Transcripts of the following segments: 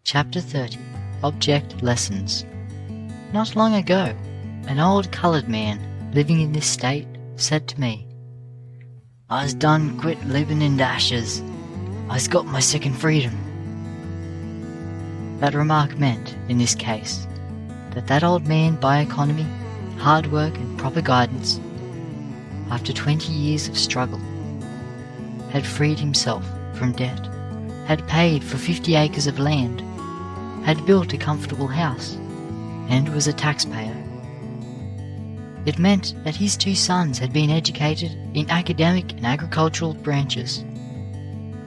Chapter 30. Object Lessons. Not long ago, an old coloured man living in this state said to me, "I's done quit living in dashes. I's got my second freedom." That remark meant, in this case, that old man, by economy, hard work and proper guidance, after 20 years of struggle, had freed himself from debt, had paid for 50 acres of land, had built a comfortable house, and was a taxpayer. It meant that his 2 sons had been educated in academic and agricultural branches,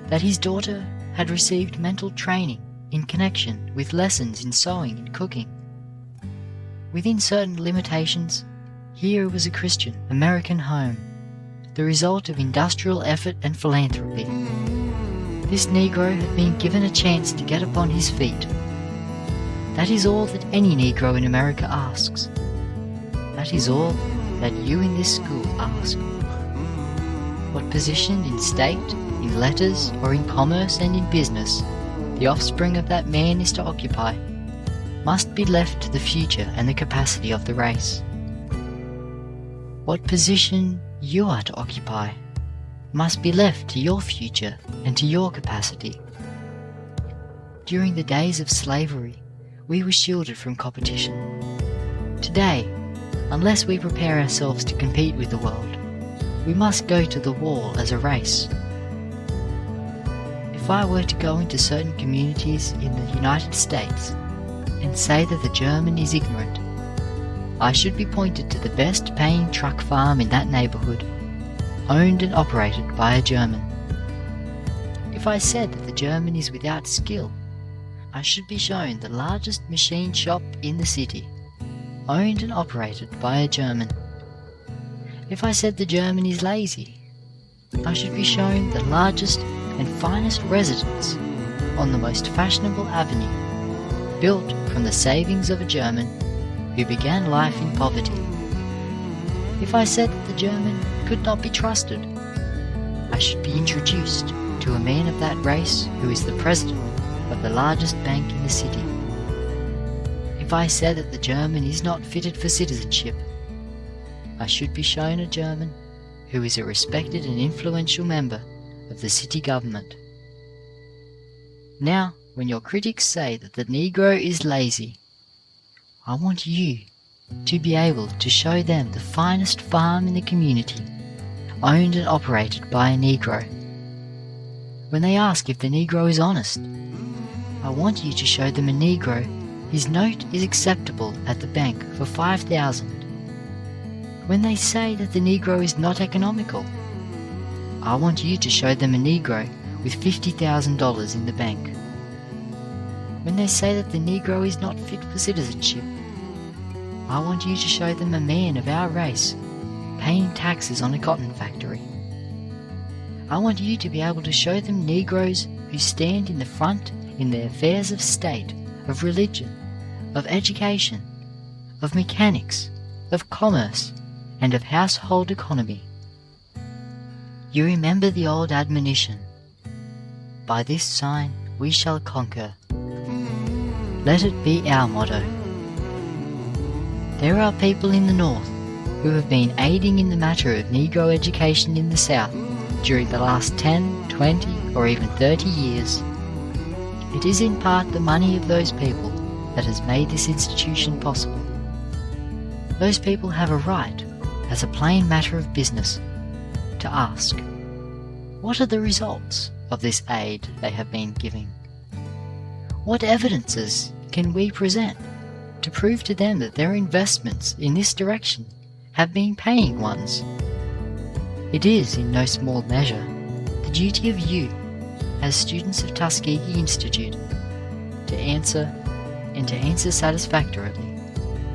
that his daughter had received mental training in connection with lessons in sewing and cooking. Within certain limitations, here was a Christian American home, the result of industrial effort and philanthropy. This Negro had been given a chance to get upon his feet. That is all that any Negro in America asks. That is all that you in this school ask. What position in state, in letters, or in commerce and in business the offspring of that man is to occupy must be left to the future and the capacity of the race. What position you are to occupy must be left to your future and to your capacity. During the days of slavery, we were shielded from competition. Today, unless we prepare ourselves to compete with the world, we must go to the wall as a race. If I were to go into certain communities in the United States and say that the German is ignorant, I should be pointed to the best paying truck farm in that neighbourhood, owned and operated by a German. If I said that the German is without skill, I should be shown the largest machine shop in the city, owned and operated by a German. If I said the German is lazy, I should be shown the largest and finest residence on the most fashionable avenue, built from the savings of a German who began life in poverty. If I said that the German could not be trusted, I should be introduced to a man of that race who is the president of the largest bank in the city. If I said that the German is not fitted for citizenship, I should be shown a German who is a respected and influential member of the city government. Now, when your critics say that the Negro is lazy, I want you to be able to show them the finest farm in the community, owned and operated by a Negro. When they ask if the Negro is honest, I want you to show them a Negro whose note is acceptable at the bank for $5,000. When they say that the Negro is not economical, I want you to show them a Negro with $50,000 in the bank. When they say that the Negro is not fit for citizenship, I want you to show them a man of our race paying taxes on a cotton factory. I want you to be able to show them Negroes who stand in the front in the affairs of state, of religion, of education, of mechanics, of commerce, and of household economy. You remember the old admonition, "By this sign we shall conquer." Let it be our motto. There are people in the North who have been aiding in the matter of Negro education in the South during the last 10, 20, or even 30 years. It is in part the money of those people that has made this institution possible. Those people have a right, as a plain matter of business, to ask, what are the results of this aid they have been giving? What evidences can we present to prove to them that their investments in this direction have been paying ones? It is, in no small measure, the duty of you, as students of Tuskegee Institute, to answer, and to answer satisfactorily,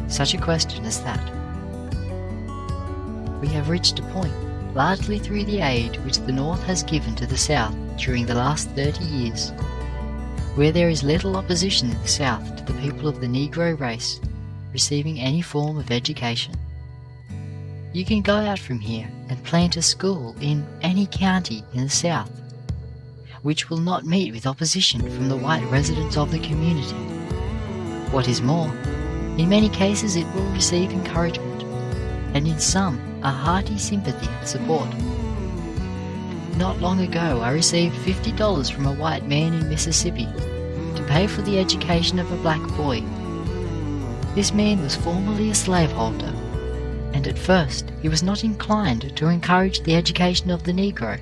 such a question as that. We have reached a point, largely through the aid which the North has given to the South during the last 30 years, where there is little opposition in the South to the people of the Negro race receiving any form of education. You can go out from here and plant a school in any county in the South. which will not meet with opposition from the white residents of the community. What is more, in many cases it will receive encouragement, and in some a hearty sympathy and support. Not long ago I received $50 from a white man in Mississippi to pay for the education of a black boy. This man was formerly a slaveholder, and at first he was not inclined to encourage the education of the Negro,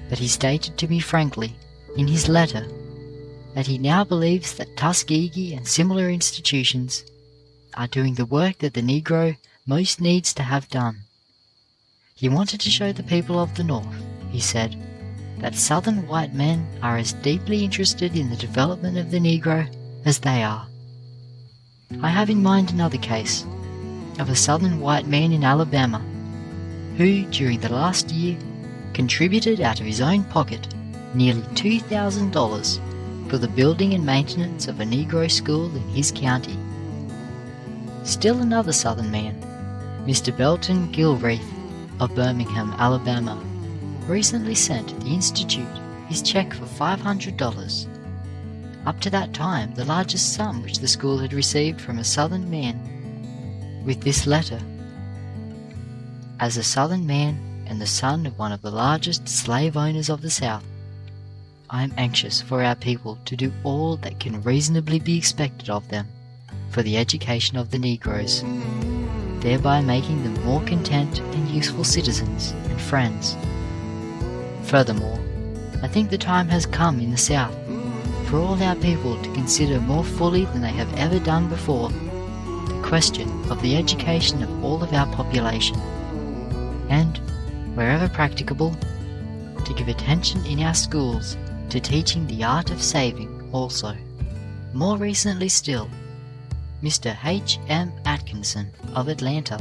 but he stated to me frankly in his letter that he now believes that Tuskegee and similar institutions are doing the work that the Negro most needs to have done. He wanted to show the people of the North, he said, that Southern white men are as deeply interested in the development of the Negro as they are. I have in mind another case of a Southern white man in Alabama who, during the last year, contributed out of his own pocket nearly $2,000 for the building and maintenance of a Negro school in his county. Still another Southern man, Mr. Belton Gilreath of Birmingham, Alabama, recently sent the Institute his check for $500, up to that time the largest sum which the school had received from a Southern man, with this letter: "As a Southern man and the son of one of the largest slave owners of the South, I am anxious for our people to do all that can reasonably be expected of them for the education of the Negroes, thereby making them more content and useful citizens and friends. Furthermore, I think the time has come in the South for all our people to consider more fully than they have ever done before the question of the education of all of our population, and, wherever practicable, to give attention in our schools to teaching the art of saving also." More recently still, Mr. H.M. Atkinson of Atlanta,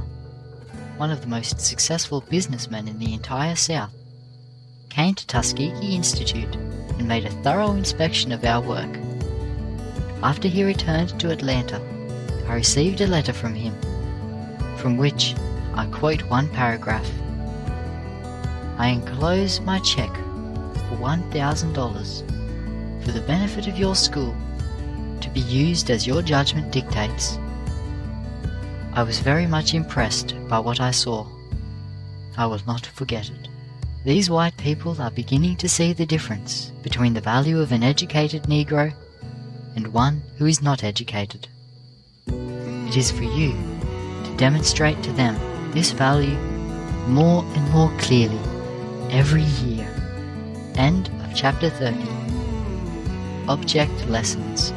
one of the most successful businessmen in the entire South, came to Tuskegee Institute and made a thorough inspection of our work. After he returned to Atlanta, I received a letter from him, from which I quote one paragraph: "I enclose my check for $1,000 for the benefit of your school, to be used as your judgment dictates." I was very much impressed by what I saw. I will not forget it. These white people are beginning to see the difference between the value of an educated Negro and one who is not educated. It is for you to demonstrate to them this value more and more clearly every year. End of Chapter 30. Object Lessons.